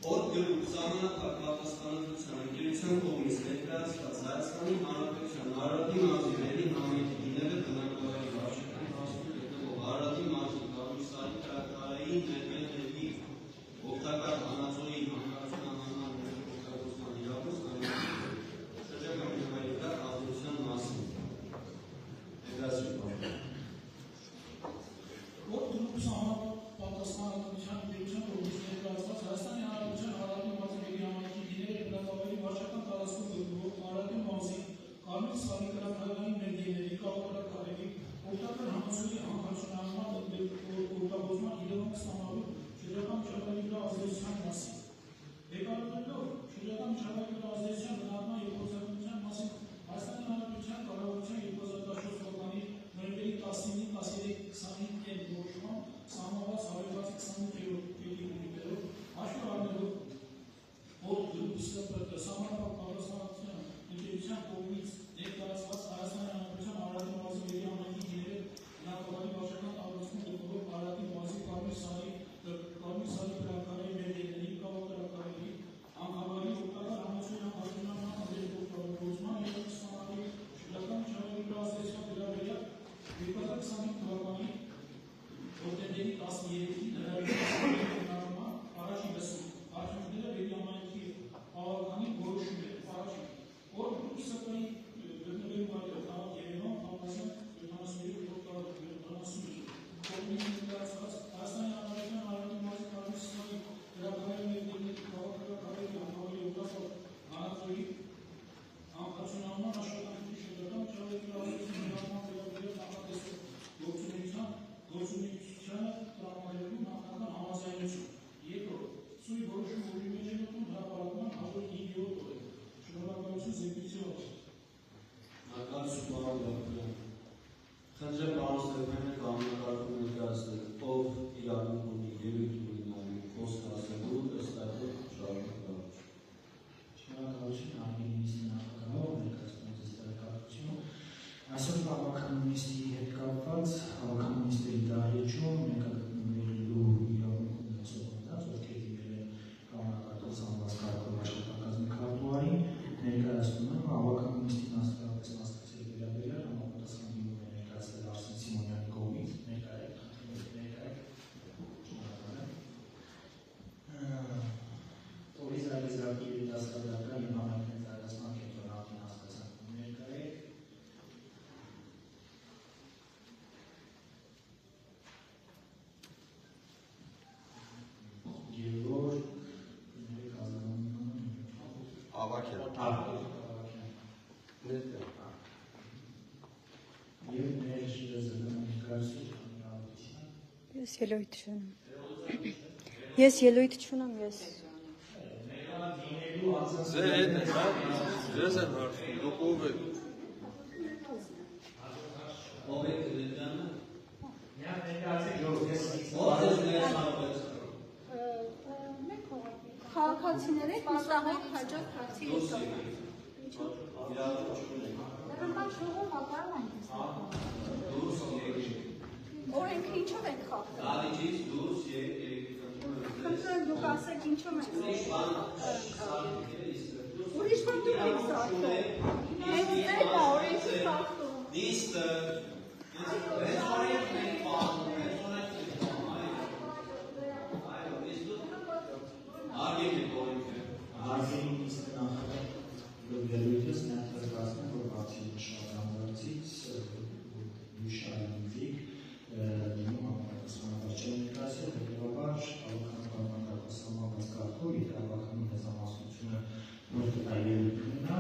Օդ գրում սահմանափակ պատասխանատվության ընկերության կողմից ներկայացված Հայաստանի Հանրապետության Արարատի մարզի Վերի համայնքի գինեւը բնակավայրի վարչական հասցում գտնվող Արարատի մարզի Կառույցի քարայրի ներմետրի օգտակար հանածոյի հանրացնահանման օգտագործման իրավունք շրջակա միջավայրի վրա ազդեցության մասին։ Օդ գրում սահմանափակ պատասխանատվության ընկերության կողմից ներկայացված Հայաստանի Հանրապետության Արարատի մարզի Վերի համայնքի գինեւը բնակավայրի վարչական տարածքում գտնվող Արարատի մարզի Կարմիր սարի կրակարանի ներդրումների կառավարակարգերի օգտակար հանածոյի հանրացնահանման օգտագործման իրավունք ստանալու շրջակա միջավայրի վրա ազդեցության մասին։ Եկամուտելով շրջակա միջավայրի վրա ազդեցության բնական եւ փոխանցության մասին Հայաստանի Հանրապետության կառավարության 2014 թվականի նոյեմբերի 19-13-25 որոշման սահմանված 128-րդ փետրվարի հաշվի առնելով օդ գրում սահմանափակ պատասխանատվության ընկերության կողմից ներկայացված Հայաստանի Հանրապետության Արարատի մարզի Վերի համայնքի գինեւը բնակավայրի վարչական տարածքում գտնվող Արարատի մարզի Կարմիր սարի կրակարանի ներդրումների կառավարակարգերի անկավայրի օգտակար հանածոյի հանրացնահանման օգտագործման իրավունք ստանալու շրջակա միջավայրի վրա ազդեցության վերաբերյալ 2025 թվականի հոկտեմբերի 13-ի հրավիրման առաջին լսում արդյունքները Վերի համայնքի աղաղականի որոշում է առաջին օր սակայն գտնվելու վայրը քաղաք Երևան համազգային 73 կողմից ներկայացված Հայաստանի Հանրապետության Արարատի մարզի Կարմիր սարի կրակարանի ներդրումների կառավարակարգերի անկավայրի օգտակար հանածոյի հանրացնահանման աշխատանքների շրջակա միջավայրի վրա ազդեցության վերաբերյալ նախատեսվող գործունեությանը տրամադրելու նախնական համաձայնություն։ Երկրորդ, սույն որոշում որի մեջ է մտնում հրապարակման հաջորդ 5-րդ օրը։ Շնորհակալություն զեկույցի համար։ Նակալություն բարոյական։ Խնդրեմ պարոն Ստեփանյանը կանոնակարգում ներկայացնել, ով իրավունք ունի ելույթ ունենալու խոսք ասելու, ըստ այդմ շարունակալություն։ Շնորհակալություն Արգենիսի նախագահող ներկայացնում ձեզ տեղեկատվություն։ Այսօր հավաքականministի հետ կապված հավաքականministերի դահլիճում մենք գտնվելու իրավունք ունեցող մարդկանց, ովքեր դիմել են կանոնակարգված անվազ կարգով աշխատակազմի քարտուղարին, ներկայացնում եմ հավաքականministին հաստատապես մասնակցել վերաբերյալ համապատասխան դիմում է ներկայացել Արսեն Սիմոնյանի կողմից, ներկայ եք, շնորհակալ եմ։ Տորի Զարգեսյանի երիտասարդական եւ համայնքային զարգացման կենտրոնի հասկացանքում ներկայ եք։ Գևոր Ավակյան։ Եվ մեր զգան ներկայացում Ես ելույթ չունեմ։ Ես ելույթ չունեմ, ես։ Ձեր հետ է, ձեզ են հարցնում, դուք ով եք։ Ով եք դրանը։ Միան ներկայացեք ով ես Քաղաքացիներ եք, մտահոգ հաջող հարցի եկավ։ Դրանց շուղում ապարում են օրենքը ինչով ենք խախտում։ Դալիճից դուրս եկեք։ Խնդրեմ դուք ասեք ինչով ենք խախտում։ Ուրիշ բան դուք եք խախտում։ Հենց դեպ է օրենքի խախտում։ Նիստը Արգենի նիստը նախագահ ելույթս ներկայացնում, որ բացի շրջանառցից Յուշանիվիկ դիմում համապատասխանատվության ներկայացել, հետևաբար հավաքական կազմակերպված կարգով իր հավաքանի մեծամասնությունը որ ելույթ ունենա,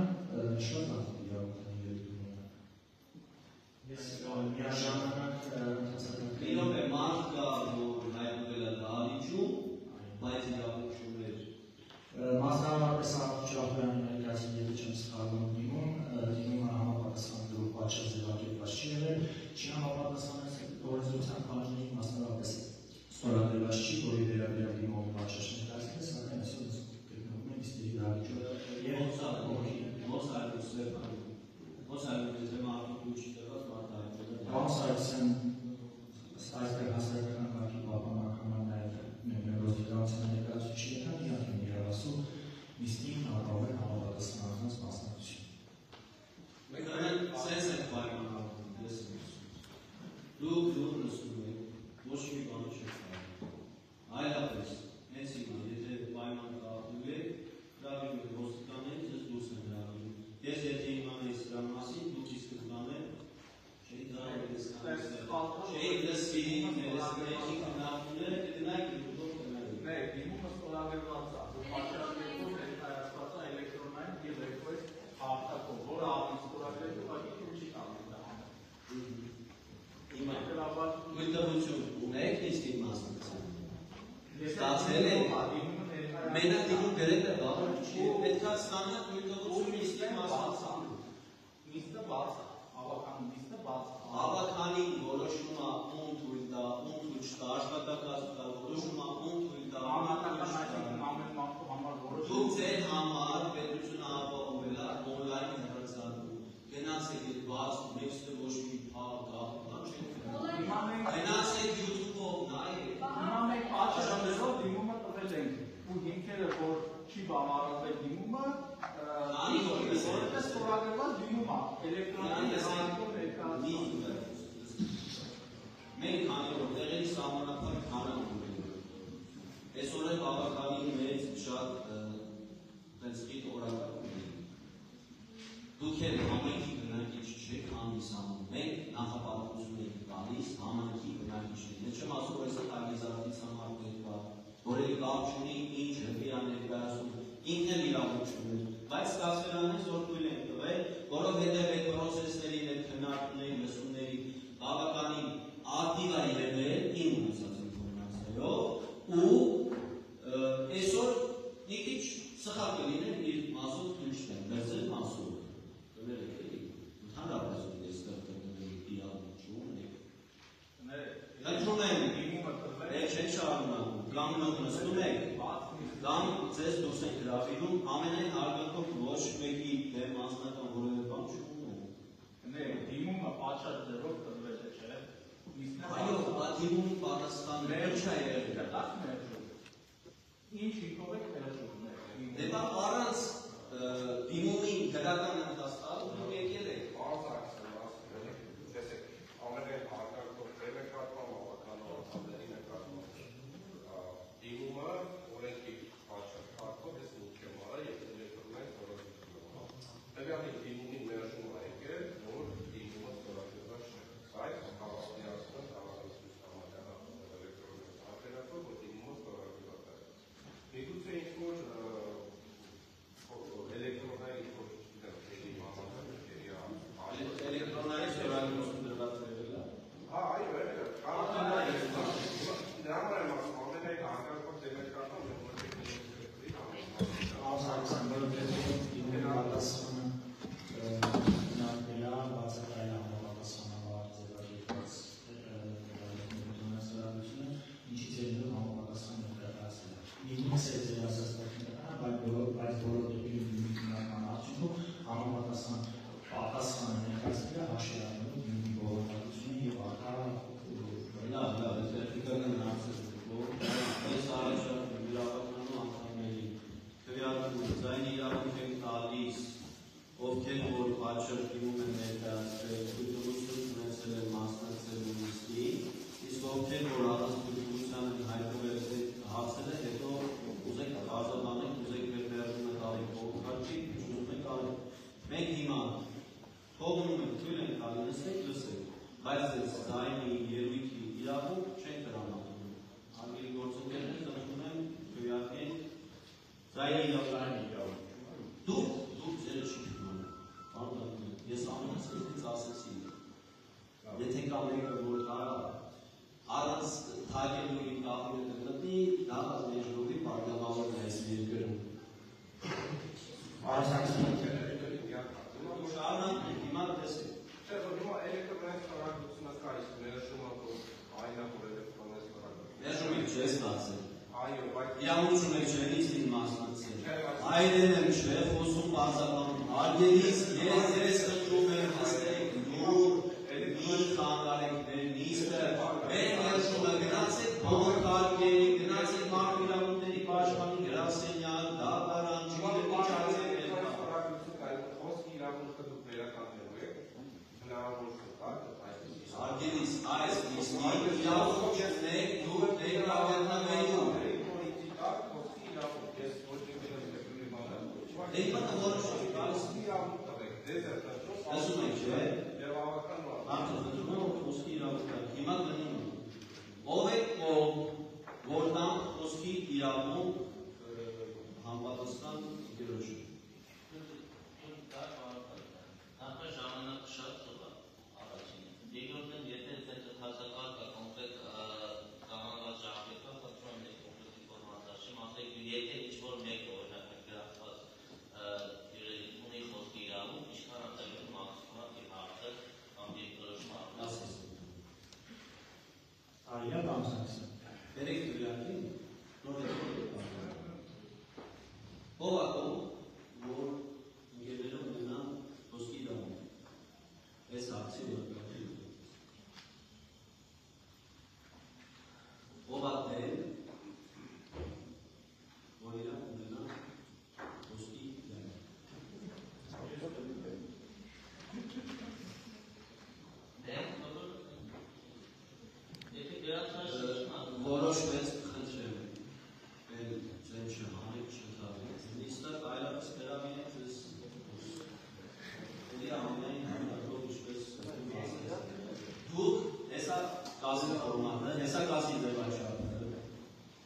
շատ ազգ իրավունքների ելույթ ունենա։ Ես միաժամանակ այդպես, հենց հիմա, եթե պայման կապում եք, հրավիրում եք ոստիկաններին, ձեզ դուրս են հրավիրում։ Ես եթե իմանեի սրա մասին, դուք իսկ կտանեք, չէի դարել ես չէի լսվի, ներսնեքի կնախուները, կգնայք դուք կնայք։ Մեկ, դիմումը ստորագրված է, պատշաճետում ներկայացված է էլեկտրոնային և request հաղթակով, որը ավելի ստորագրել ուղղակի թույլ չի տալիս դա անել։ Գույտավություն ունեք իսկ իմ մասնակցան։ Ստացել եք, մենակ դիմում գրել է բաղար չի, պետք է ստանալ գույտավություն իսկ իմ մասնակցան։ Նիստը բաց է, ավականու նիստը բաց է։ Ավականին որոշում է ում թույլ տա, ում թույլ չտա, աշխատակաց տա, որոշում է ում թույլ տա, Անհատական այսինքն ամեն մարդու համար որոշում։ դուք ձեր համար պետությունը ապահովել է օնլայն հեռարձակում։ Գնացեք այդ բաց մեջը ոչ մի փակ գաղտնան չեք գնալ։ Գնացեք YouTube-ով նայեք։ Հիմա մենք պատշաճելով դիմումը տվել ենք ու հիմքերը որ չի բավարարվել դիմումը, որպես ստորագրված դիմում է, էլեկտրոնային հեռարձակում ներկայացնում։ Մենք քանի որ տեղերի սահմանափակ քանակ ունենք։ Այսօր էլ բավականին մեծ շատ տենց խիտ օրակարգ ունենք։ Դուք էլ համայնքի բնակիչ չեք հանդիսանում, մենք նախապատվություն ենք տալիս համայնքի բնակիչներին։ Ես չեմ ասում, որ այս արգեզարդից համար պետք է, որ էլի կապ չունի, ինչ հրվի է ներկայացում, ինքն էլ իրավունք չունի, բայց ստացվելանից որ թույլ ենք տվել, որովհետև այդ պրոցեսներին, այդ քննարկումների, լսումների բավականին ակտիվ է եղել իմ ունեցած ինֆորմացիայով ու այսօր մի քիչ սխալ կլիներ իր մասով թույլ չտեմ, բայց ձեր մասով տվել եք էլի, ընդհանրապես ու այստեղ տնտների իրավունք չունեք։ Ընդունել եք չեք շարունակում, կամ նստում եք, կամ ձեզ դուրս եք հրավիրում, ամենայն հարգանքով ոչ մեկի դեմ անձնական որևէ բան չունեք։ Դիմումը պատշաճ ձևով տրվել է, չէ՞։ Այո, դիմումի պատասխանը չի եղել։ Ինչ հիմքով եք վերջում։ Դե բա առանց դիմումի դրական ընթացքով դու եկել եք։ Ամենայն հարկարկով դեմ է կարգում, ավականով անդերին է կարգում։ Դիմումը օրենքի պատշաճ ես մուտք եմ արել և էլեկտրոնային ստորագրություն։ Տեղյակի դիմումի մերժում է եկել, որ դիմումը ստորագրված չէ։ Բայց հավաստիացնում հավաքականություն համաձայնախոս էլեկտրոնային արտերակով, որ դիմումը ստորագրված է։ Միգուցե ինչ-որ էլեկտրոնային ինչ-որ Էլեկտրոնային ստորագրություն դրված է եղել։ այո, դրամը եմ ասում, ամենայն հարկարկով դեմ է կարգում, Ազատության որովհետև դիմում պատասխանը նարդելա, բացակայել համապատասխանաբար ձևակերպված ստորագրությունը, ինչից ելնելով համապատասխան ներկայացնել։ Ինքս է ձեր ասած բայց բոլոր դեպքերում հիմնական արդյունքում համապատասխան պատասխանը ներկայացնելը հաշվի առնելով դիմումի բովանդակությունը և արկա Լավ, տեխնիկական հարցեր, ես առաջարկում իրավականու անդամների քվեարկում ձայնի իրավունք են տալիս, ովքեր որ պատշաճ դիմում են ներկայացրել, թույլտվություն ունեցել են մասնակցել նիստի, իսկ ովքեր որ առանց թույլտվության են հայտնվել հարցերը, հետո ուզեք արձագանեք, ուզեք վերբերումը տալի փոխարինի, ուզում եք արեք։ Մենք հիմա թողնում ենք, թույլ ենք տալի, լսեք, բայց այս ձայնի ելույթի իրավունք չեն տրամադրում։ Անգելի գործընկերներ ընդունում են քվեարկեն ձայնի իրավունք։ Դուք ձերը չի թվում։ Ես ամենասկզբից ասեցի, եթե կա մեկը որ կարա առանց թագելու իր կապիրը կգտնի, դա մեջրովի պարգևավոր է այս երկրում։ Շարունակենք, հիմա տեսեք։ Չէ, որ հիմա էլեկտրոնային ստորագրությունը կա, իսկ ներշումը որ այնախոր էլեկտրոնային ստորագրություն։ Ներշում եք չէ ստացել։ Այո, բայց իրավունք չունեք չէ ինձ մասնակցել։ Այդեն եմ չէ, խոսում բարձրանում։ Արգելից ես խնդրում եմ հստակ նոր մի խանգարեք մեր նիստը։ Մեր ներշումը գնացեք բոլոր կարգերի, գնացեք մարդու իրավունքների պաշտպանի գրասենյակ, դատարան, չգիտեմ ինչ այցեր խոսքի իրավունքը դուք վերականգնելու եք, հնարավոր չկա, Արգելից այս նիստի իրավունք չունեք դուք ներկայացնելու իրավունք համապատասխան դերոշը։ Արիա Բամսակսը։ Երեք դրյակին նոր ով ակում, որ ընկերներով ունենան ոսկի իրավունք։ Այս հարցի որակյալ ով ակտել, որ իրավունք ունենան ոսկի իրավունք։ Որոշվեց խնդրեմ, ձեն չհանեք չընդհանեք, նիստը այլապես վերաբինեք ձեզ էլի ամենայն հանդարդով ինչպես դուք հեսա կազի ֆորմատը, հեսա կազի ձևաչափը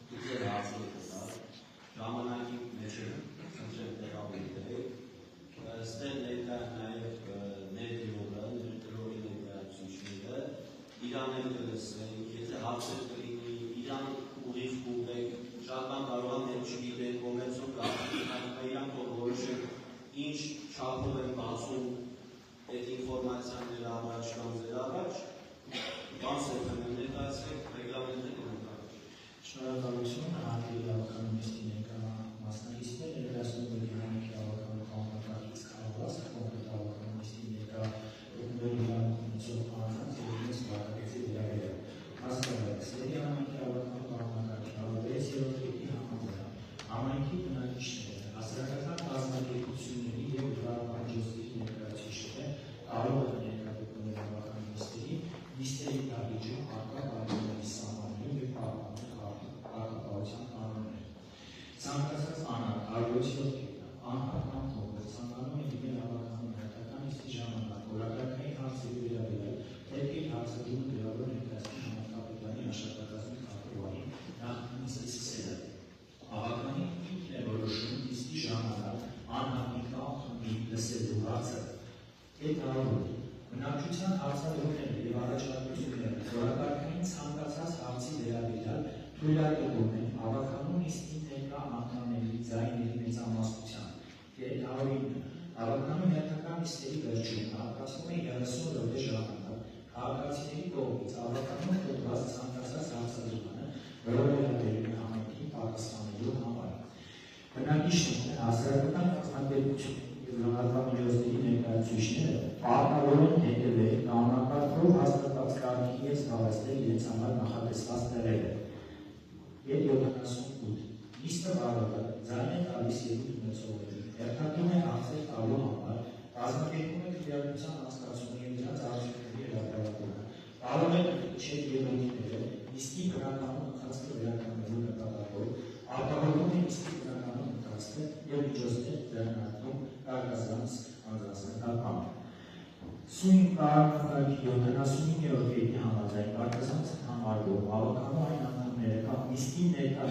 դուք ձեր հարցերը կտար, ժամանակի մեջ խնդրեմ տեղավորեք, ստեղ ներկա նաև ներդրողը, ներդրողի ներկայացուցիչները, իրանել կլսենք, եթե հարցեր կլինի, իրան ուղիղ կուղեք, շատ բան կարող է դեր չգիտեք, կոմերցիոն կարգավորում, իրան թող որոշեք ինչ չափով են բացում այդ ինֆորմացիան դեր առաջ կամ ձեր առաջ, բան սեփեն ներկայացրեք, ռեգլամենտը կնկարեք։ Շնորհակալություն հանդիպի իրավական նիստի ներկա մասնակիցները ներկայացնում են իրավական կանոնակարգից կարողաց կոնկրետ իրավական նիստի ներկա օգնելու իրավունքով անձանց եւ իրենց վարակեցի վերաբերյալ։ Հասկացած, Սերիանային իրավական կանոնակարգի 6-րդ կետի համաձայն համայնքի բնակիչները, հասարակական կազմակերպությունների եւ վարկանջոցների ներկայացուցիչները կարող են ներկայացնել իրավական նիստերի դահլիճում առկա բարելավների սահմաններում եւ պահպանության կանոններ։ Ցանկացած անհատ արժույթով անհատական փոխը ցանկանում է դիմել հավաքական հայկական նիստի ժամանակ օրակարգային հարցերի վերաբերյալ պետք է հարցադրումը գրավոր ներկայացնի համակապիտանի աշխատակազմի կարգավորին նախքան նիստի սկսելը։ Հավաքականին ինքն է որոշում նիստի ժամանակ անհատի կամ խմբի լսելու հարցը։ Այդ առումով բնակչության հարցադրումները եւ առաջարկությունները օրակարգային ցանկացած հարցի վերաբերյալ թույլատվում են հավաքական նիստի ներկա անդամների ձայների մեծամասնության։ 309 հավաքական հերթական նիստերի վերջում հատկացվում է 30 րոպե ժամանակ քաղաքացիների կողմից հավաքական կոչված ցանկացած հարցադրմանը, որը վերաբերում է համայնքին պատասխանելու համար։ Բնակիչները, հասարակական կազմակերպությունների եւ լրատվամիջոցների ներկայացուցիչները պարտավոր են հետևել կանոնակարգով հաստատված կարգին եւ զբաղեցնել իրենց համար նախատեսված տեղերը։ 78 Նիստը վարորդը ձայն է տալիս ելույթ ունեցողներին, հերթական է հարցեր տալու համար, կազմակերպում է քվեարկության անցկացումը եւ դրանց արդյունքների հրապարակումը։ Կարող է իջել ելույթները նիստի բնականոն ընթացքը վերականգնելու նպատակով, արտահայտում է նիստի բնականոն ընթացքը եւ միջոցներ ձեռնարկում կարգազանց անձնասնական։ Սույն կանոնակարգի 75-րդ կետի համաձայն կարգազանց համարվող հավաքական այն անդամները կամ նիստի ներկա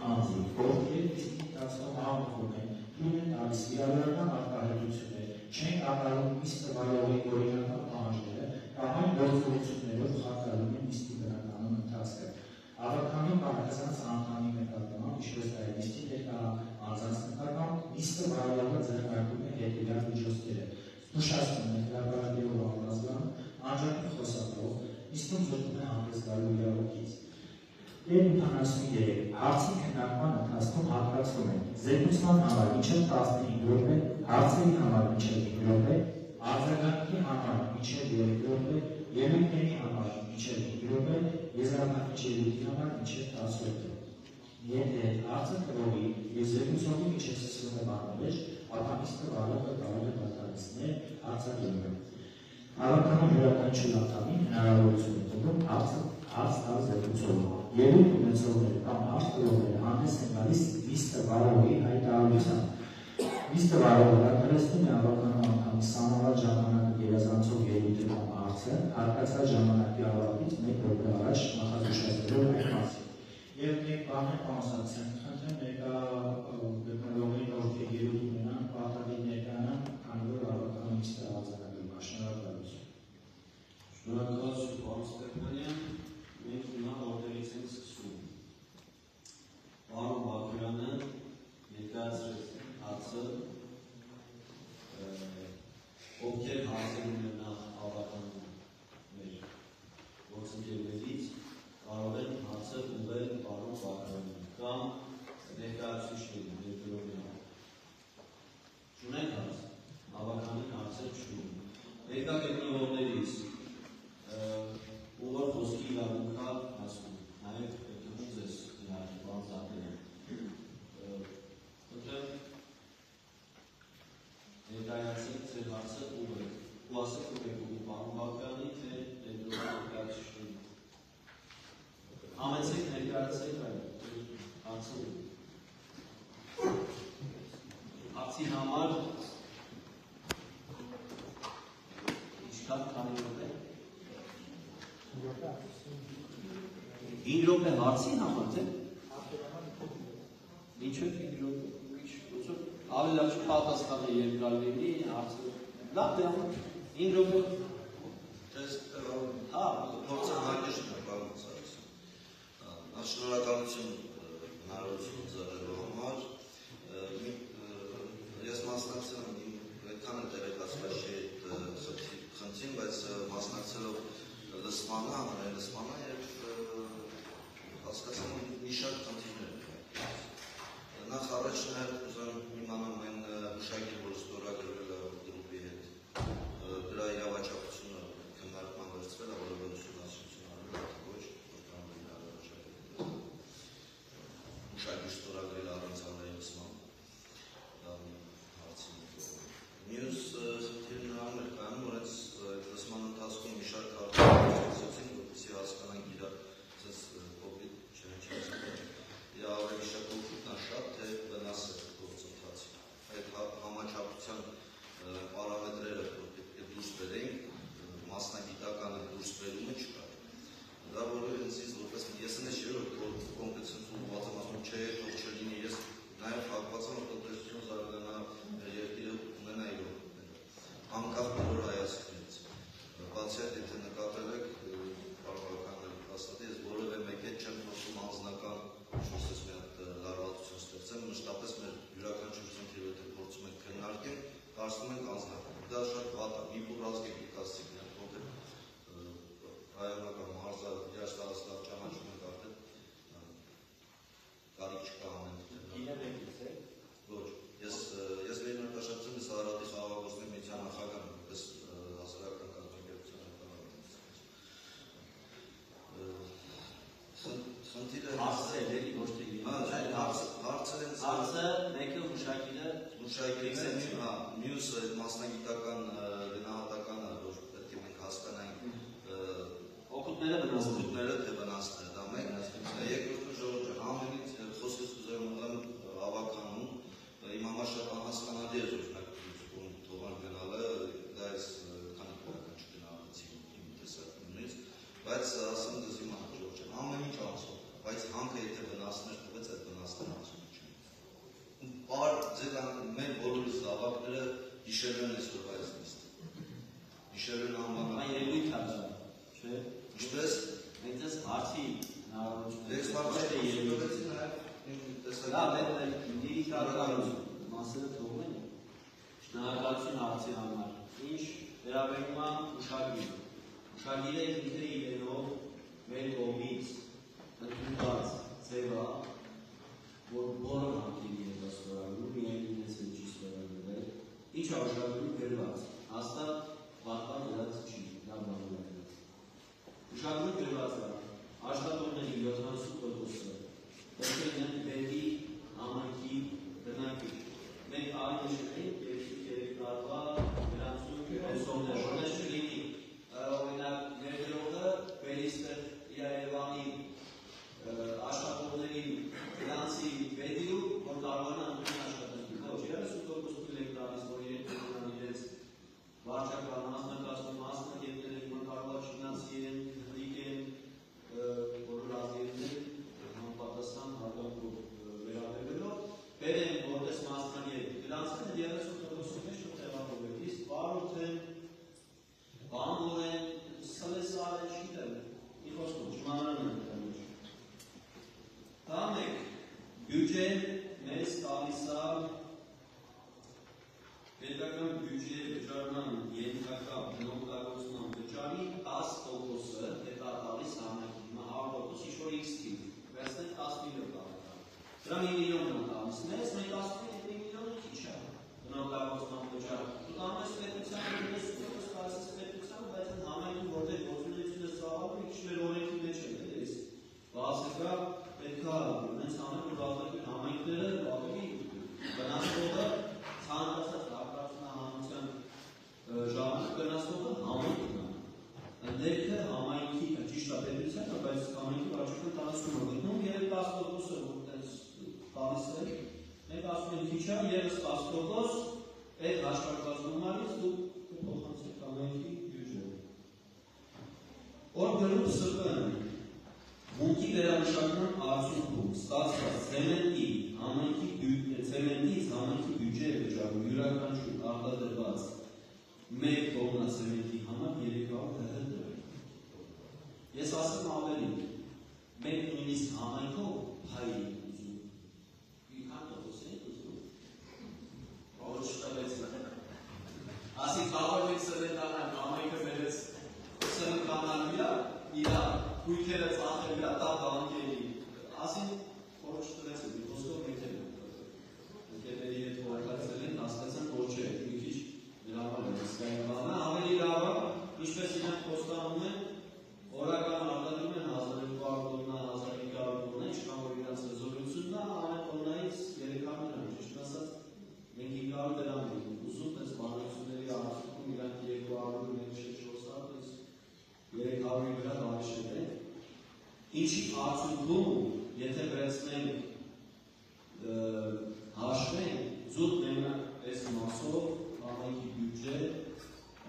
անձի, ովքեր նիստի ընթացքում համոզվում են, թույլ են տալիս իրավական արտահայտություններ, չեն կատարում նիստը վարողի օրինական պահանջները կամ այն գործողություններով խախտում են նիստի բնականոն ընթացքը։ Հավաքականի կարգազանց անդամի նկատմամբ, ինչպես նաև նիստի ներկա անձանց նկատմամբ, նիստը վարողը ձեռնարկում է հետևյալ միջոցները. զգուշացնում է հրապարակելով անձնազգան, անջատի խոսակով, նիստում զրկում է հանդես գալու իրավունքից։ 73 հարցի քննարկման ընթացքում հատկացվում են զեկուցման համար մինչև 15 րոպե, հարցերի համար մինչև 5 րոպե, արձագանքի համար մինչև 3 րոպե, ելույթների համար մինչև 5 րոպե, եզրափակիչ ելույթի համար մինչև 10 րոպե։ Եթե հարցը տվողի եւ զեկուցողի միջև սկսվում է բանավեճ, ապա նիստը վարողը կարող է դադարեցնել հարցադրումը։ Հավաքական յուրաքանչյուր անդամին հնարավորություն է տվում հարց տալ զեկուցողին։ Ելույթ ունեցողները կամ հարց տվողները հանդես են գալիս նիստը վարողի հայտարարությամբ։ Նիստը վարողը դադարեցնում է հավաքական անդամի սահմանված ժամանակը գերազանցող ելույթը կամ հարցը, հատկացած ժամանակի ավարտից 1 րոպե առաջ նախազգուշացնելով այդ հարցը։ Եվ մեկ բան է պարզացիան կամ ներկայացուցիչների ներդրողների։ Չունենք հարց, հավականին հարցեր չունենք։ Ներկա գտնվողներից ուղղոր խոսքի իրավունքա հասնում, նաև պետք ձեզ իհարկե բանձատել ներկայացեք ձեր հարցը ուղղ ու ասեք ու եք ու պարոն Բաբյանի, թե ներդրողի ներկայացուցիչների։ Համեցեք ներկայացեք այլ հարցը ուղղ։ Հարցի համար ինչքան քանի րոպե։ 5 րոպե հարցի համար, թե։ Ինչու 5 րոպե։ Ավելի լավ չպատասխանը երկար լինի, հարցը։ Լավ դե 5 րոպե։ Հա, փորձը հագիշտ է, պարոն Սարգսյան։ Շնորհակալություն հնարավորություն ծառայելու համար։ Ես մասնակցել եմ այդքան էլ տեղեկացված չի այդ խնդրին, բայց մասնակցելով լսմանը, հանրային լսմանը եւ հասկացա մի շարք խնդիրներ են։ Նախ առաջին ուզում իմանամ այն հուշագիր, որ ստորագրվել է գրուպի հետ, դրա իրավաչափությունը քննարկման վերցվել է, որովհետև ուսումնասիրություն արվել է, ոչ, հուշագիր ստորագրել առանց հանրային լսման։ Մյուս խնդիրը նրան էր կայանում, որ այս լսման ընթացքում մի շարք հարցեր ցույցեցին, որպեսզի հասկանանք իրար կոպիտ ավելի շփոթությունն է շատ, թե վնաս է գործընթացին։ Այդ համաչափության պարամետրերը, որ պետք է դուրս բերենք, մասնագիտականը դուրս բերումը չկար։ Դա որը ինձ որպես ես եմ երրորդ կոնկրետ ուղղված եմ ասում, չէ, թող չլինի, ես նաև հակված եմ տնտեսություն զարգանա երկիրը ունենա իր անկախ բոլոր հայացքներից։ Բացի այդ, եթե նկատել եք, պարբարականներ հաստատի, ես որևէ մեկ հետ չեմ խոսում անձնական շուշես մի հատ լարվածություն ստեղծեմ, մշտապես մեր յուրաքանչյուր խնդիրը եթե փորձում ենք քննարկել, կարծում ենք անձնական։ Դա շատ վատ է, մի փոքր ազգերի կասիկներ, որտեղ ռայոնական մարզը երաշտարած լավ ճանաչում ենք արդեն, կարիք չկա ամեն Ոչ, ես վերնարկաշարժում ես Արարատի խաղաղորդների միության նախագահ որպես հասարակական կազմակերպության խնդիրը հարցերը ոչ թե հարցը մեկը հուշագիրը մյուսը մասնագիտական գնահատականը, որ պետք է մենք հասկանանք օգուտները թե վնասները, դա մեկ, երկրորդը Ժողովուրդ ջան, ամենից խոսքս կուզեմ ավականում, իմ համար շատ անհասկանալի է օրինակ թողան գնալը, դա ես քանի փոքր չգնահատեցի իմ տեսակետից, բայց ասեմ դες իմ Ժողովուրդ ջան, ամեն ինչ անցող, բայց հանքը եթե վնասներ տվեց, այդ վնասները անցող չեն։ Պար ձեր մեր բոլորի զավակները հիշելու են այսօր այս նիստը։ Հիշելու են անվանական։ Այն ելույթ է, չէ՞։ Ինչպես մենք դες հարցի հնարավորություն։ Ես հարցերը ելույթի նաև Լավ, դիրիքարական մասերը թողում են։ Շնորհակալություն հարցի համար։ Ինչ վերաբերում է հուշագիր։ Հուշագիրը ինքը իրենով մեր կողմից ընդունված ձև է, որ բոլոր համքերի հետ է ստորագրում, միայն ինձ հետ չի ստորագրվել։ Ինչ է հուշագրում գրված։ Հաստատ պատվան դրած չի, դա բանում է գրած։ Հուշագրում գրված է աշխատողների 70%-ը պետք է բերի համայնքի բնակիչ։ Մենք արի նշենք 2-3 տարվա նրանցում հոսողներ, որպես չլինի օրինակ ներդրողը բերիստր Երևանի աշխատողների նրանցի բեդիու, որ կարողանա ընդունել աշխատանքի։ Ոչ, 30% թույլ եք տալիս, որ իրենց վարչական մասնակազմում մասնագետները կարող է չնացի են, հրիկ են, բոլոր ազգերներ պատասխան հարգանքով վերաբերվելով, բերեն որպես մասնագետ, դրանցները 30% մեջ չտեղավորվել, իսկ բանվոր են, սլեսար են, շիտել, մի խոսքով, չմանրան են դրանից։ Դա մեկ, բյուջեն մեզ տալիս է պետական բյուջե վճարման ենթակա բնօգտագործման վճարի 10%-ը հետա տալիս համակարգի, 100% ինչ-որ X թիվ, վերցնենք 10 միլիոն տարեկան։ մի միլիոն են տալիս, մեզ մենք ասում ենք 2 միլիոնը քիչ է, բնակավարության վճարը, դու տանես պետության, ես ուզում ստացես պետության, բայց այն համայնքում որտեղ գործունեությունը ծավալում, մի քիչ մեր օրենքի մեջ է, ես բացիկա պետք է ունենց անել, որ ազատություն համայնքները ավելի վնասվողը ցանկացած արտադրության ժամանակ վնասվողը համայնքն է, ընդերքը համայնքի ճիշտ է պետությանը, բայց համայնքի վարչական տարածքում է գտնում, երբ 10%-ը որտեղ տալիս է, մենք ասում ենք քիչ է, ևս 10% այդ հաշվարկված գումարից դու կփոխանցեք համայնքի բյուջեը։ Որ գրում ՍՊԸ-ն Մունքի վերամշակման արդյունքում ստացված ցեմենտից համայնքի բյուջեը վճարում յուրաքանչյուր արտադրված 1 տոննա ցեմենտի համար 300 դրամ։ Ես ասեմ ավելի, մենք նույնիսկ համայնքով փայ ենք ուզում։ Իքան տոկոս ենք ուզում։ Ոչ չտվեց։ Ասի կարող եք սրենտանալ, համայնքը վերեց սրենտանալ իրա Քույքերը ծախել վրա տա բանկերի, ասին որոշ տրեց է, խոսքով ընկերների հետ որակացել են, հասկացան որ չէ, մի քիչ լավ է, սկային բանը, ավելի լավ է, ինչպես իրենք խոստանում են, օրական արտադրում են 1200 տոննա, 1500 տոննա, ինչքան որ իրենց հզորությունն է, ամեն տոննայից 300 դրամ, ճիշտ ասած, մենք 500 դրամ ենք ուզում, այս բանությունների արդյունքում իրանք 200-400 վրա դավիշել են, ինչի արդյունքում, եթե վերցնենք հաշվենք, զուտ մենակ այս մասով համայնքի բյուջե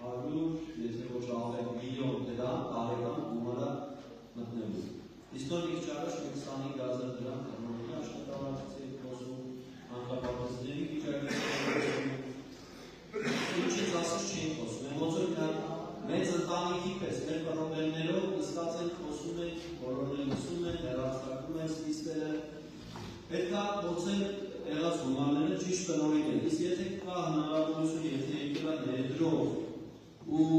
100, եթե ոչ ավելի միլիոն դրամ տարեկան գումարը մտնելու։ Իսկ նոր մի քիչ առաջ մենք 25,000 դրամ կրնողի աշխատավարձից ենք խոսում, հանքապատասների վիճակի ինչից ասած չենք խոսում, ոնց որ մեծ ընտանիքի պես մեր պրոբլեմներով նստած են խոսում են, բոլորն են լսում են, հեռարձակում են սպիսները, պետք է փորձել եղած գումարները ճիշտ տնօրինել, իսկ եթե կա հնարավորություն, եթե եկել է ներդրող ու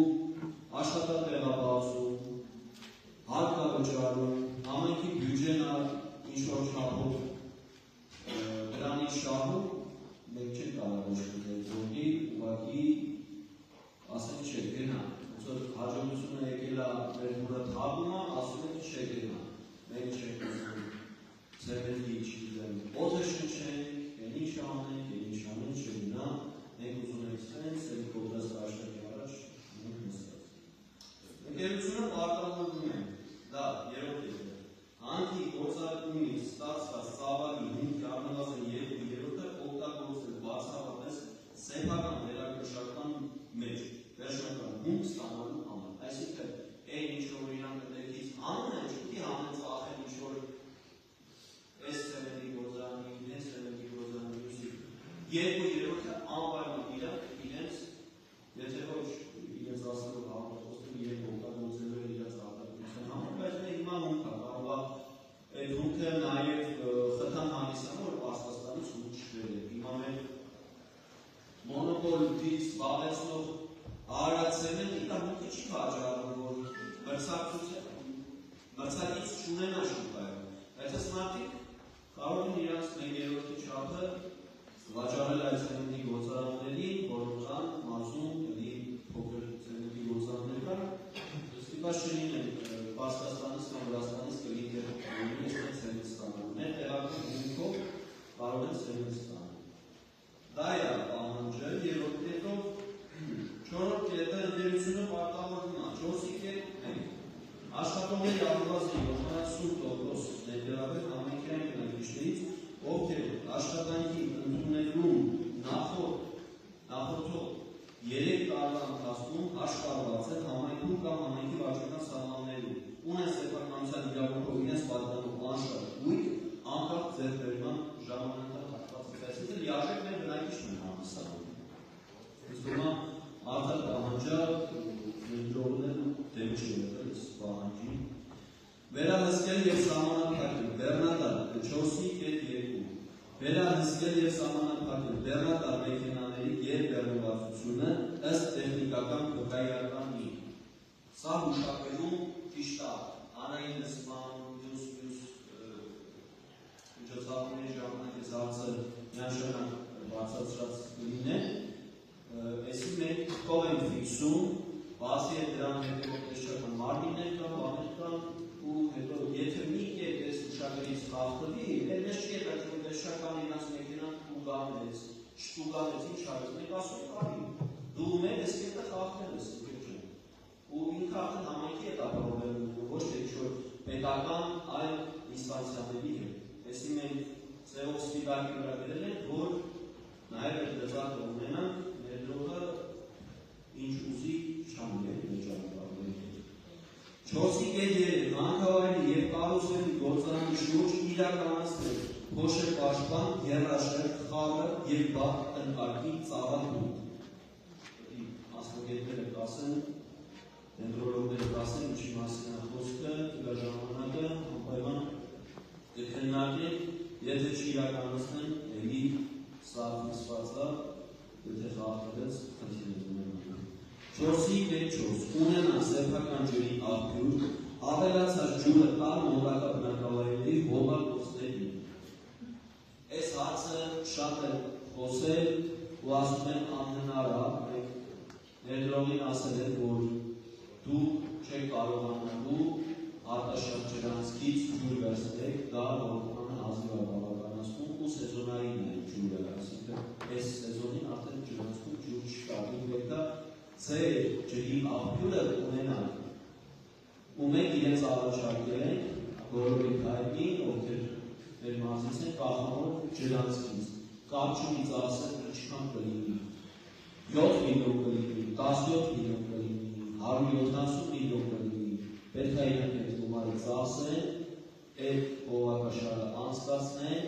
աշխատատեղ է բացում, հարկ է վճարում, համայնքի բյուջեն է ինչ-որ չափով դրանից շահում, մենք չենք կարող ոչնչել, որի ուղղակի ասենք չէ, գնա հաջողությունը եկել է մեր մուրը թաղում է, ասում ենք չէ գնա, մենք չենք ուզում, ծևելի չիզեմ, ոթը շնչենք, են ինչ անենք, չգնա, մենք ուզում ենք սենց, ենք կողդաս աշտակի առաջ, մենք նստած։ Ընկերությունը պարտավորվում է, դա երոք եկել, հանքի գործարկումից ստացված ծավալի հունքի առնվազն 2/3-ը օգտագործել բացառապես սեփական վերակշռման մեջ, վերջնական հունք ստանալու համար, այսինքն այն ինչ-որ իրանք դեպքից անում են, չպետք է հանեն ծախեն ինչ-որ այս ցեմենտի գործարանի, այս ցեմենտի գործարանի ուսի, 2/3-ը անպայման իրենց, եթե ոչ իրենց ասելով համախոսում իրենք օգտագործելու են իրենց արտադրության համար, բայց նա հիմա հունք է, կարող է այդ հունքը նաև խթան հանդիսանում, որ Պարսկաստանից հունք չվեր է, հիմա մեր մոնոպոլից զբաղեցնող Արարացեմենտի դա մուտքը չի վաճառում, որ մրցակից չունենա շուկայում, բայց այս մարդիկ կարող են իրանց 1/3-ի չափը վաճառել այդ ցեմենտի գործարաններին, որոնք կան մարզում, փոքր ցեմենտի գործարաններ կան, ստիպված չլինեն Պարսկաստանից կամ Վրաստանից կլինեն ցեմենտ ստանալու, մեր տեղական հունքով կարող են ցեմենտ ստանալ։ Դա է պահանջը, երրորդ կետով Չորրորդ կետը ընկերությունը պարտավորվում է 4-ի կետ մենք աշխատողների առնվազն 70% ներգրավել համայնքային բնակիչներից, ովքեր աշխատանքի ընդունելուն նախորդող 3 տարվա ընթացքում հաշվառված են համայնքում կամ համայնքի վարչական սահմաններում, ունեն սեփականության իրավունքով իրենց պատկանող անշարժ գույք, անկախ ձեռքբերման ժամանակահատվածից, այսինքն լիարժեք մեր բնակիչն են հանդիսանում։ Արդար պահանջակ ներդրողներն դեմ չի եղել այս պահանջին։ Վերահսկել և սահմանափակել բեռնատար 4-ի կետ 2 Վերահսկել և սահմանափակել բեռնատար մեքենաների գերբեռնվածությունը ըստ տեխնիկական վկայականի։ Սա հուշակվելու ճիշտ է, հանրային լսման, մյուս միջոցառումների ժամանակ հարցը միանշանակ բարձրացրած կլինեն, այսի մենք կով ենք ֆիքսում, բացի է դրան հետևող տեսչական մարտիններ կան, բաներ կան, ու հետո եթե մի կետ այս ուշագրից խախտվի, էլ մեզ չի հետաքրքրում տեսչական իրաց մեքենան ուղղանեց, չուղղանեց ինչ արեց, մենք ասում ենք արի, դու մեր այս կետը խախտել ես, ու ինքը արդեն համայնքի հետ ապահովել ոչ թե ինչ-որ պետական այլ ինստանցիաների հետ։ Այսի մենք ձևով սպիտակի վրա գրել ենք, որ նաև այդ դրսակը ունենանք ներդրողը ինչ ուզի չանգել մեջանապարների հետ։ 4.3 հանքավայրի և կարուսելի գործարանի շուրջ իրականացնել փոշը պաշտպան, եռաշերտ, խաղը և բաք տնկարկի ծավալում։ Մասնագետները կասեն, ներդրողները կասեն, ինչի մասին է խոսքը, դրա ժամանակը անպայման կքննարկենք, եթե չիրականացնեն, էլի սա խիսվածա, եթե խախտվեց, խնդիրներ ունենալու։ 4.4 ունենան սեփական ջրի աղբյուր, ավելացած ջուրը տան մոտակա բնակավայրերի հողագործներին։ Այս հարցը շատ է խոսել ու ասում են անհնար է, մենք ներդրողին ասել են, որ դու չեք կարողանալու արտաշատ ջրանցքից ջուր վերցնել, դա նորմալ հազիվ է բավականացնում ու սեզոնային է ջուրը, այսինքն այս սեզոնին արդեն ջրանցքում ջուր չկա, դու պետք է ձեր ջրի աղբյուրը ունենալ, ու մենք իրենց առաջարկել ենք, բոլորի հայտնի, ովքեր մեր մարզից են կախավոր ջրանցքից, կարճումից ասել ինչքան կլինի, 7 միլիոն կլինի, 17 միլիոն կլինի, 170 միլիոն կլինի, պետք է իրենք այդ գումարը ծախսեն, այդ հողակաշարը անցկացնեն,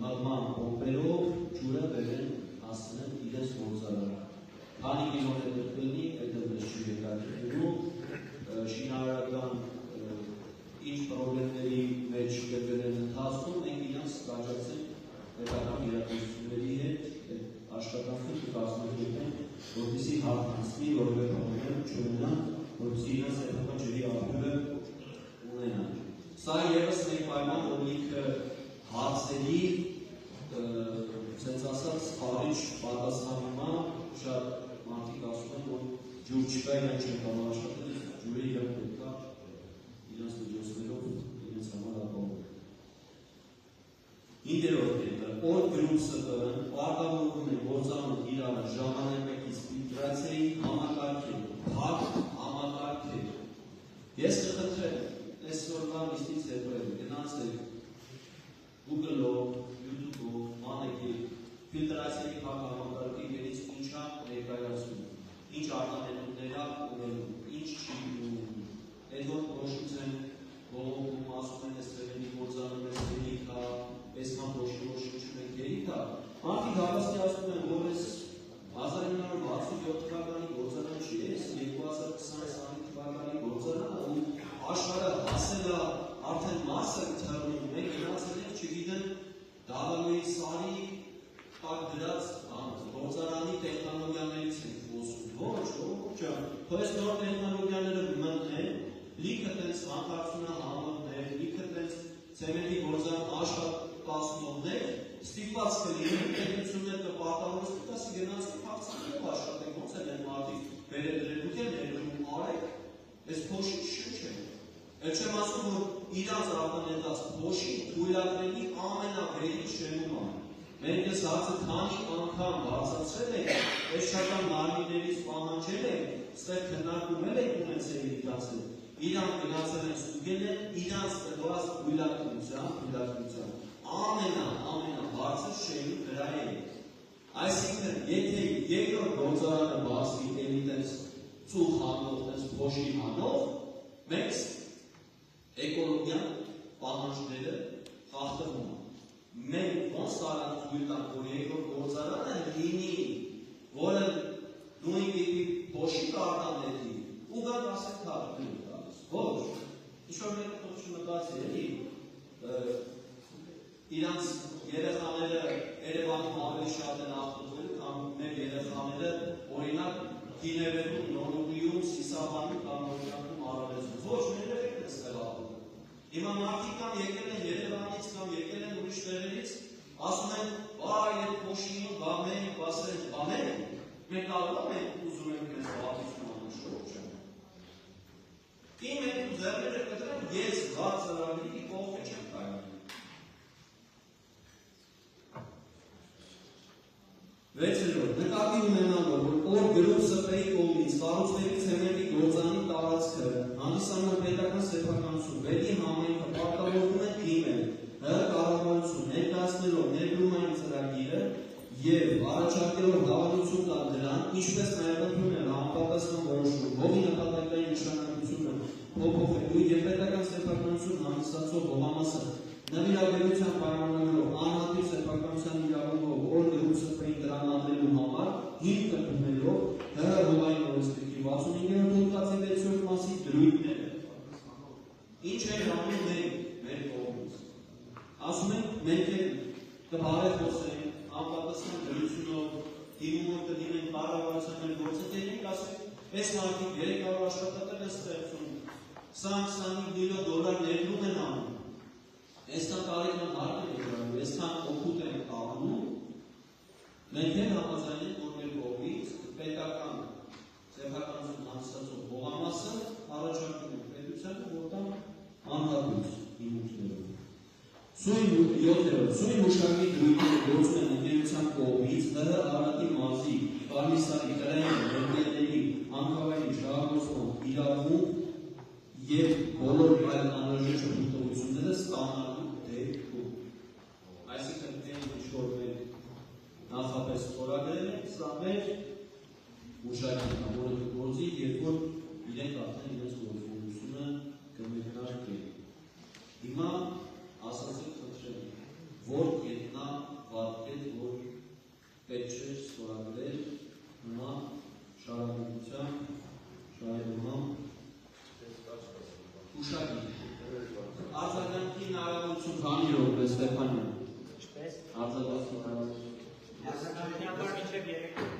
մղման պոմպերով ջուրը բերեն հասնեն իրենց գործարանը։ Քանի կիլոմետր կլինի, այդ մեզ չի հետաքրքրում, շինարարական ինչ պրոբլեմների մեջ գտնվեն ընթացքում, մենք իրենց կաջակցենք պետական իրականությունների հետ աշխատանքը կկազմակերպեն, որպեսզի հարթանցնի, որովհետև պրոբլեմ չունենան, որպեսզի իրենց սեփական ջրի աղբյուրը ունենան։ Սա ևս մեկ պայման, որ ինքը հարցերի, ասենց ասած, խաղիչ պատասխանումա, շատ մարդիկ ասում են, որ ջուր չկա, իրենք չեն կարող աշխատել, ջուրը իրենք պետք է իրենց միջոցներով իրենց համար ապահովել։ 5-րդ կետը, օր գրուսը պարտավորվում է գործանում իրարը ժամանակակից ֆիլտրացիայի համակարգեր, փակ համակարգեր։ Ես կխնդրեմ, այսօրվա նիստից հետո գնացեք Google-ով, YouTube-ով, մանեք ֆիլտրացիայի փակ համակարգի գերից ինչա ներկայացում, ինչ արտանետումներ ունենում, ինչ չի ունենում։ Այդ որ փոշուց են ողողում, ասում են, այս ծրերի գործանում ես գերիք հա, այսման փոշի չունենք գերիք հա։ Մարդիկ հավաստիացնում են, որ այս 1967 թվականի գործարան չի, այս 2020 թվականի գործարանը ու աշխարհը հասել է արդեն մասը թռնում, մենք գնացել ենք, չգիտեմ, Դավանոյի սարի տակ դրած գործարանի տեխնոլոգիաներից ենք խոսում, ոչ, այս նոր տեխնոլոգիաները մտնեն, լիքը տենց հանքարդյունը համողներ, լիքը տենց ցեմենտի գործարան աշխատացնողներ, ստիպված կլինեն, պետություններ կպարտավորես, ասի գնացեք հաղթանքով աշխատեք, ոնց են են մարդիկ վերեդրելուք են ներդրում արեք, այս փոշի շնչ է։ Էլ չեմ ասում, որ իրանց արտանետած փոշի թույլատրելի ամենավերի շենումը։ Մենք այս հարցը քանի անգամ բարձրացրել ենք, պետական մարմիններից պահանջել ենք, ստեղ քննարկումներ ենք ունեցել իրանց հետ։ Իրանք գնացել են ստուգել են իրանց տրված թույլատրությամբ ամենաբարձր շենի վրա են։ Այսինքն, եթե երկրորդ գործարանը բացվի էլի տենց ծուխ հանող, տենց փոշի հանող, մենք էկոլոգիան պահանջները խախտվում են։ Մենք ոնց կարանք թույլ տանք, որ երկրորդ գործարանը լինի, որը նույն տիպի փոշի կարտանետի, ու գանք ասենք թարգում տալիս։ Ոչ, ինչ-որ մեկը խոս չմտացի, էլի, իրանց երեխաները Երևանում ավելի շատ են աղտոտվել, կամ մեր երեխաները օրինակ Կինևերում, Նորուգիում, Սիսաբանում կամ Նորյանում Արարեզում։ Ոչ, մեր երեխաները ստեղ աղտոտվել։ Հիմա մարդիկ կամ եկել են Երևանից կամ եկել են ուրիշ տեղերից, ձեռները կտրեմ, ես բաց ծրագրի կողքը չեմ կայանում։ 6. Նկատի ունենալով, որ օր գրում ՍՊ-ի կողմից կառուցվելի ցեմենտի գործանի տարածքը հանդիսանում է պետական սեփականություն, բելի համայնքը պարտավորվում է դիմել ՀՀ կառավարություն ներկայացնելով ներդրումային ծրագիրը եւ առաջարկելով հավանություն տալ դրան, ինչպես նաեւ ընդունել համապատասխան որոշում, հողի նպատակային նշանակությունը փոփոխելու եւ պետական սեփականություն հանդիսացող հողամասը նվիրաբերության պայմաններով անհատի սեփականության իրավունքով օր գրում ՍՊ-ին տրամադրելու համար հիմք ընդունելով ՀՀ հողային օրենսգրքի 65-րդ հոդվածի 6-րդ մասի դրույթները։ Ինչ է անում մեր կողմից։ Ասում ենք մենք կբարեխոսենք անպատասխան դրությունով դիմումով կդիմենք կառավարության մեր գործը դերենք, ասենք այս մարդիկ 300 աշխատատեղ են ստեղծում, 20-25 միլիոն դոլար ներդրում են անում, այսքան տարեկան հարկ են եկրանում, այսքան օգուտ են անում, մենք են համաձայն ենք, որ մեր կողմից պետական սեփականություն հանդիսացող հողամասը առաջարկում են պետությանը, որ տան անհատույց հիմունքներով։ 7. Սույն հուշագի դրույթները գործում են ընկերության կողմից ՀՀ Արարատի մարզի Կարմիսարի կրային ներդրումների հանքավայրի շահագործման իրավունք եւ բոլոր այլ անհրաժեշտ հմտությունները ստանալու դեպքում։ Այսինքն այն ինչ որ մենք նախապես խորագրել ենք, սա մեր հուշագին է, որը կգործի, երբ որ իրենք արդեն իրենց գործունեությունը կմեկնարկեն։ Հիմա ասացիք խնդրեմ, որ կետնա վարկետ, որ պետք չէ ստորագրել նման շարունակության շահերման հուշագին։ Արձագանքի հնարավորություն քանի րոպե Ստեփանյան։ Ինչպես։ Արձագանքի հնարավորություն։ Արձագանքի համար մինչև 3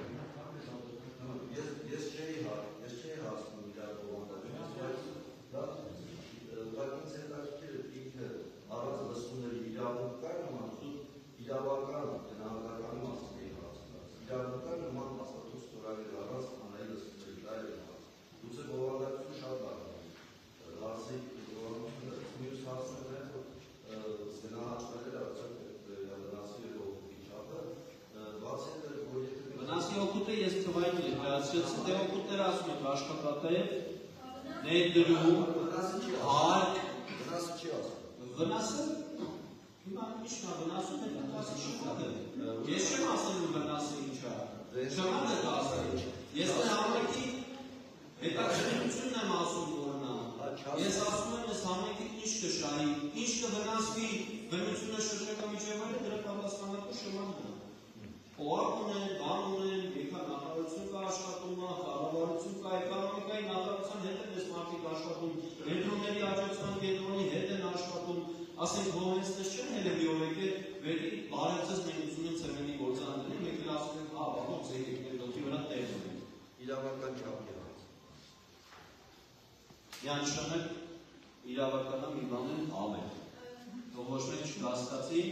Ես չէի հասնում իրար կողմանդակին, բայց ինձ հետաքրքիր ինքը առանց լսումների իրավունք կար նման իրավական գնահատականի մասին էի հարցնում։ Իրավունք կար նման հաստատություն ստորագրել առանց հանրային լսումների, դա էր հարց։ Գուցե բովանդակություն շատ դառնում։ Հարցի մյուս հարցն է նաև գնահատվել էր արդյոք վնասի օգուտի չափը, բացի այդ որ եթե վնասի օգուտը ես թվային ներկայացրեցի, դե օգուտները ասում եք աշխատատեղ, ներդրում, հարկ, վնասը չի ասում։ Վնասը հիմա ի՞նչն է վնասում, մենք ասի շուտը։ Ես չեմ ասելու վնասը ինչ է։ Չեմ ասել։ Ես համայնքի հետաքրքրությունն եմ ասում որն է։ Ես ասում եմ այս համայնքի ինչ կշահի, ինչ կվնասվի, բնությունը շրջակա միջավայրը դրա պատասխանատու շրջանն է։ Օակ ունեն, բան ունեն, եկա նախարարություն կա աշխատում, կառավարություն կա, էկոնոմիկայի նախարարության հետ են այս մարդիկ աշխատում, ներդրումների աջակցության կենտրոնի հետ են աշխատում, ասենք հողենցնես չեն հելը մի օր եկել, վերի բարևձեզ մենք ուզում են ցեմենտի գործարանների, մենք էլ ասում ենք, հա, ոնց եկեք մեր դոքի վրա տեղ ունենք։ Իրավական չափի հարց։ Միանշանակ իրավականա մի բան են ավել։ Ոչ մեկ չհասկացի։